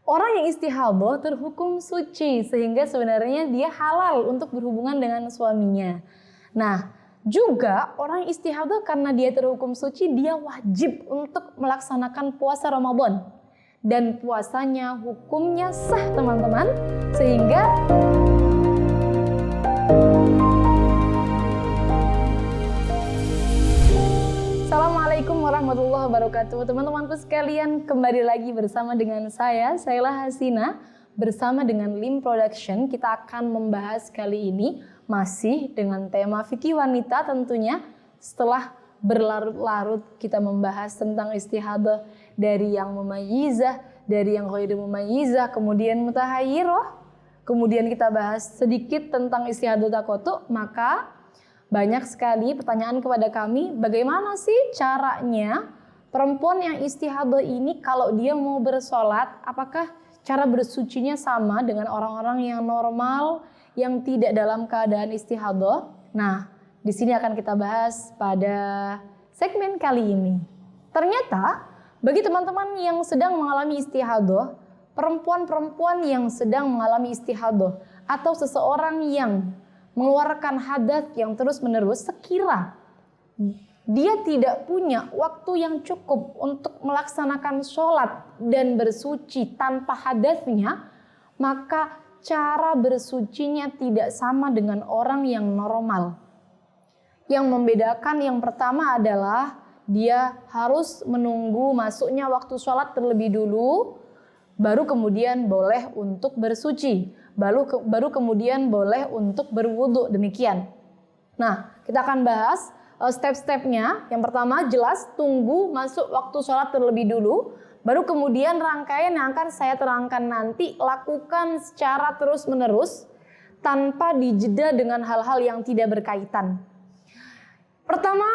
Orang yang istihadah terhukum suci sehingga sebenarnya dia halal untuk berhubungan dengan suaminya. Nah, juga orang yang istihadah karena dia terhukum suci, dia wajib untuk melaksanakan puasa Ramadan. Dan puasanya hukumnya sah, teman-teman. Sehingga Assalamualaikum warahmatullahi wabarakatuh. Teman-temanku sekalian, kembali lagi bersama dengan saya Hasina, bersama dengan Lim Production. Kita akan membahas kali ini masih dengan tema fikih wanita tentunya. Setelah berlarut-larut kita membahas tentang istihadah dari yang mumayyizah, dari yang ghairu mumayyizah, kemudian mutahayyirah. Kemudian kita bahas sedikit tentang istihadah taqatu, maka banyak sekali pertanyaan kepada kami, bagaimana sih caranya perempuan yang istihadah ini kalau dia mau bersolat, apakah cara bersucinya sama dengan orang-orang yang normal, yang tidak dalam keadaan istihadah? Nah, di sini akan kita bahas pada segmen kali ini. Ternyata, bagi teman-teman yang sedang mengalami istihadah, perempuan-perempuan yang sedang mengalami istihadah, atau seseorang yang mengeluarkan hadas yang terus-menerus, sekira dia tidak punya waktu yang cukup untuk melaksanakan sholat dan bersuci tanpa hadasnya, maka cara bersucinya tidak sama dengan orang yang normal. Yang membedakan yang pertama adalah dia harus menunggu masuknya waktu sholat terlebih dulu, baru kemudian boleh untuk bersuci. Baru kemudian boleh untuk berwudu, demikian. Nah, kita akan bahas step-stepnya. Yang pertama jelas tunggu masuk waktu sholat terlebih dulu. Baru kemudian rangkaian yang akan saya terangkan nanti lakukan secara terus-menerus tanpa dijeda dengan hal-hal yang tidak berkaitan. Pertama,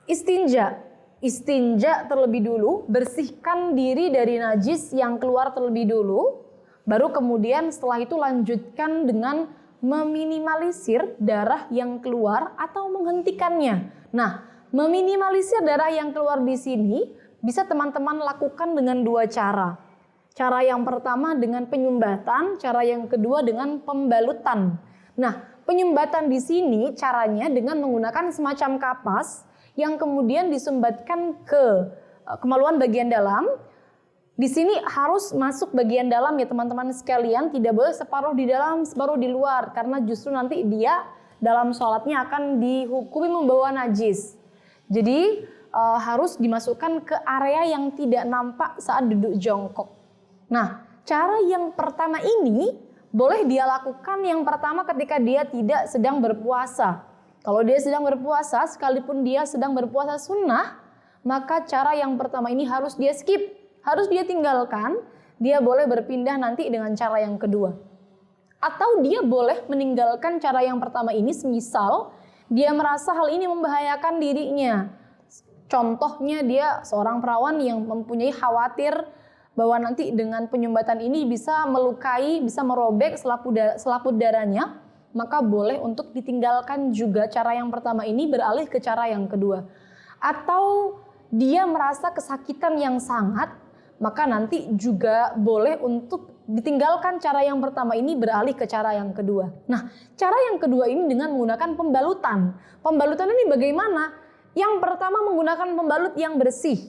istinja. Istinja terlebih dulu, bersihkan diri dari najis yang keluar terlebih dulu. Baru kemudian setelah itu lanjutkan dengan meminimalisir darah yang keluar atau menghentikannya. Nah, meminimalisir darah yang keluar di sini bisa teman-teman lakukan dengan dua cara. Cara yang pertama dengan penyumbatan, cara yang kedua dengan pembalutan. Nah, penyumbatan di sini caranya dengan menggunakan semacam kapas yang kemudian disumbatkan ke kemaluan bagian dalam. Di sini harus masuk bagian dalam ya teman-teman sekalian, tidak boleh separuh di dalam, separuh di luar, karena justru nanti dia dalam sholatnya akan dihukumi membawa najis. Jadi harus dimasukkan ke area yang tidak nampak saat duduk jongkok. Nah, cara yang pertama ini boleh dia lakukan yang pertama ketika dia tidak sedang berpuasa. Kalau dia sedang berpuasa, sekalipun dia sedang berpuasa sunnah, maka cara yang pertama ini harus dia skip. Harus dia tinggalkan, dia boleh berpindah nanti dengan cara yang kedua. Atau dia boleh meninggalkan cara yang pertama ini semisal dia merasa hal ini membahayakan dirinya. Contohnya dia seorang perawan yang mempunyai khawatir bahwa nanti dengan penyumbatan ini bisa melukai, bisa merobek selaput darahnya, maka boleh untuk ditinggalkan juga cara yang pertama ini beralih ke cara yang kedua. Atau dia merasa kesakitan yang sangat, maka nanti juga boleh untuk ditinggalkan cara yang pertama ini beralih ke cara yang kedua. Nah, cara yang kedua ini dengan menggunakan pembalutan. Pembalutan ini bagaimana? Yang pertama menggunakan pembalut yang bersih,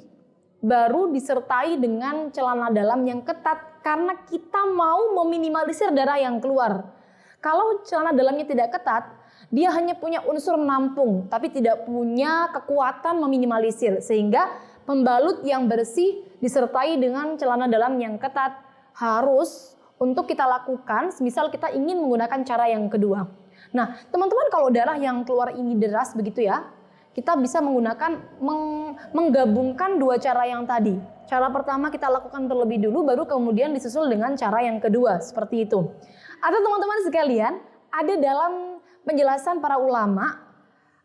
baru disertai dengan celana dalam yang ketat karena kita mau meminimalisir darah yang keluar. Kalau celana dalamnya tidak ketat, dia hanya punya unsur menampung, tapi tidak punya kekuatan meminimalisir, sehingga pembalut yang bersih disertai dengan celana dalam yang ketat harus untuk kita lakukan semisal kita ingin menggunakan cara yang kedua. Nah, teman-teman, kalau darah yang keluar ini deras begitu ya, kita bisa menggunakan menggabungkan dua cara yang tadi. Cara pertama kita lakukan terlebih dulu, baru kemudian disusul dengan cara yang kedua, seperti itu. Atau teman-teman sekalian, ada dalam penjelasan para ulama,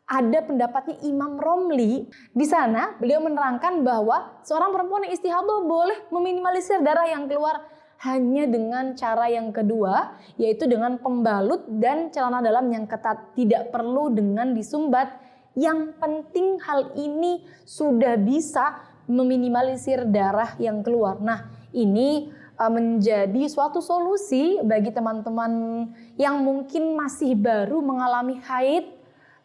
ada pendapatnya Imam Romli. Di sana beliau menerangkan bahwa seorang perempuan yang istihadah boleh meminimalisir darah yang keluar hanya dengan cara yang kedua, yaitu dengan pembalut dan celana dalam yang ketat. Tidak perlu dengan disumbat. Yang penting hal ini sudah bisa meminimalisir darah yang keluar. Nah, ini menjadi suatu solusi bagi teman-teman yang mungkin masih baru mengalami haid,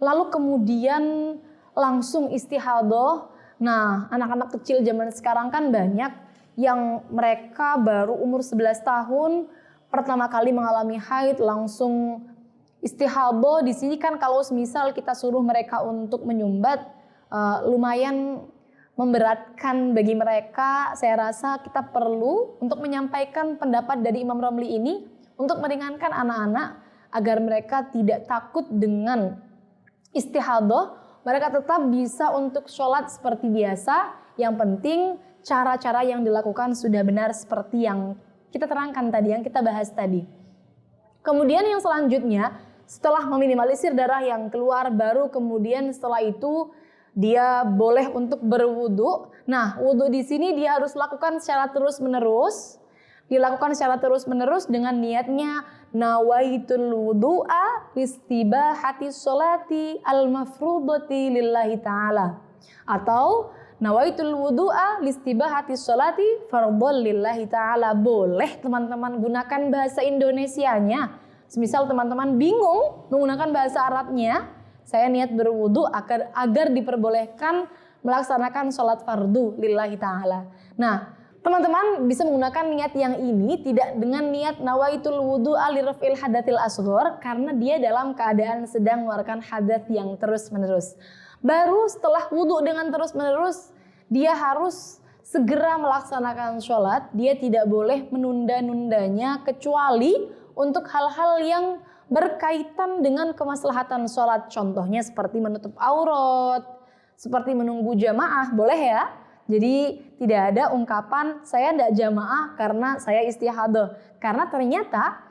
lalu kemudian langsung istihadah. Nah, anak-anak kecil zaman sekarang kan banyak yang mereka baru umur 11 tahun pertama kali mengalami haid langsung istihadah. Di sini kan kalau misal kita suruh mereka untuk menyumbat lumayan memberatkan bagi mereka. Saya rasa kita perlu untuk menyampaikan pendapat dari Imam Romli ini untuk meringankan anak-anak agar mereka tidak takut dengan istihadah. Mereka tetap bisa untuk sholat seperti biasa. Yang penting cara-cara yang dilakukan sudah benar seperti yang kita terangkan tadi, yang kita bahas tadi. Kemudian yang selanjutnya, setelah meminimalisir darah yang keluar, baru kemudian setelah itu dia boleh untuk berwudu. Nah, wudu di sini dia harus lakukan secara terus-menerus. Dilakukan secara terus-menerus dengan niatnya nawaitul wudu'a listibahati sholati al-mafrudati lillahi ta'ala. Atau nawaitul wudu'a listibahati sholati fardhon lillahi ta'ala. Boleh teman-teman gunakan bahasa Indonesianya. Semisal teman-teman bingung menggunakan bahasa Arabnya, saya niat berwudu agar diperbolehkan melaksanakan sholat fardu lillahi ta'ala. Nah, teman-teman bisa menggunakan niat yang ini tidak dengan niat nawaitul wudu'a liraf'il hadatsil asghar, karena dia dalam keadaan sedang mengeluarkan hadat yang terus-menerus. Baru setelah wudu dengan terus-menerus, dia harus segera melaksanakan sholat. Dia tidak boleh menunda-nundanya kecuali untuk hal-hal yang berkaitan dengan kemaslahatan sholat. Contohnya seperti menutup aurat, seperti menunggu jamaah, boleh ya. Jadi tidak ada ungkapan saya tidak jamaah karena saya istihadah. Karena ternyata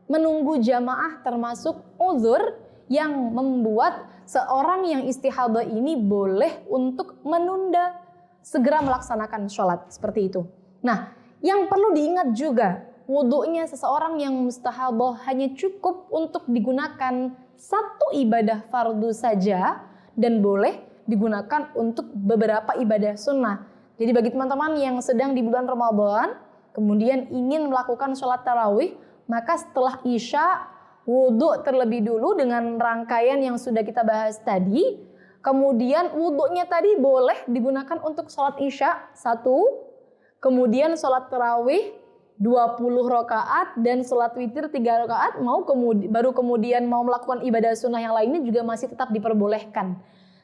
menunggu jamaah termasuk uzur yang membuat seorang yang istihadah ini boleh untuk menunda segera melaksanakan sholat seperti itu. Nah, yang perlu diingat juga, wudunya seseorang yang mustahadah hanya cukup untuk digunakan satu ibadah fardu saja dan boleh digunakan untuk beberapa ibadah sunnah. Jadi bagi teman-teman yang sedang di bulan Ramadan kemudian ingin melakukan sholat tarawih, maka setelah isya wudu terlebih dulu dengan rangkaian yang sudah kita bahas tadi. Kemudian wudunya tadi boleh digunakan untuk sholat isya 1, kemudian sholat tarawih 20 rakaat dan sholat witir 3 rakaat, baru kemudian mau melakukan ibadah sunnah yang lainnya juga masih tetap diperbolehkan.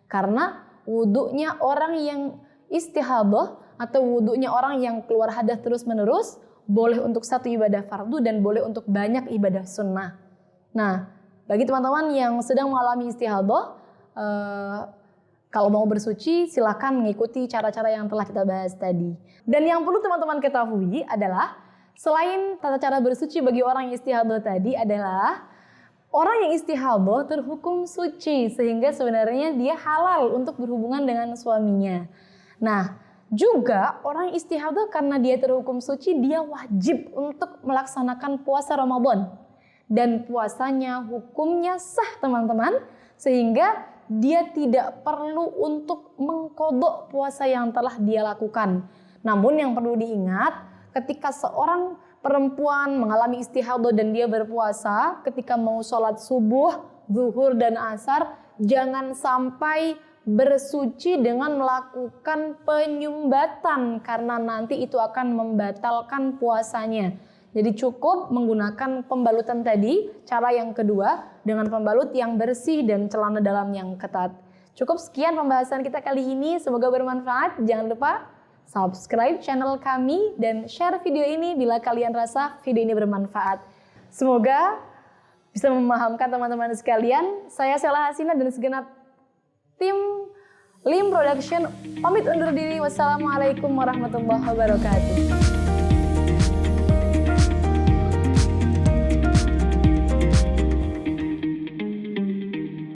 Karena wudunya orang yang istihadah atau wudunya orang yang keluar hadas terus-menerus boleh untuk satu ibadah fardu dan boleh untuk banyak ibadah sunnah. Nah, bagi teman-teman yang sedang mengalami istihadah, kalau mau bersuci silakan mengikuti cara-cara yang telah kita bahas tadi. Dan yang perlu teman-teman ketahui adalah selain tata cara bersuci bagi orang yang istihadah tadi adalah orang yang istihadah terhukum suci sehingga sebenarnya dia halal untuk berhubungan dengan suaminya. Nah, juga orang yang istihadah karena dia terhukum suci, dia wajib untuk melaksanakan puasa Ramadan. Dan puasanya hukumnya sah teman-teman, sehingga dia tidak perlu untuk mengqadha puasa yang telah dia lakukan. Namun yang perlu diingat, ketika seorang perempuan mengalami istihadah dan dia berpuasa, ketika mau sholat subuh, zuhur dan asar, jangan sampai bersuci dengan melakukan penyumbatan karena nanti itu akan membatalkan puasanya. Jadi cukup menggunakan pembalutan tadi, cara yang kedua dengan pembalut yang bersih dan celana dalam yang ketat. Cukup sekian pembahasan kita kali ini, semoga bermanfaat. Jangan lupa subscribe channel kami dan share video ini bila kalian rasa video ini bermanfaat. Semoga bisa memahamkan teman-teman sekalian. Saya Sela Hasina dan segenap tim Lim Production pamit undur diri. Wassalamualaikum warahmatullahi wabarakatuh.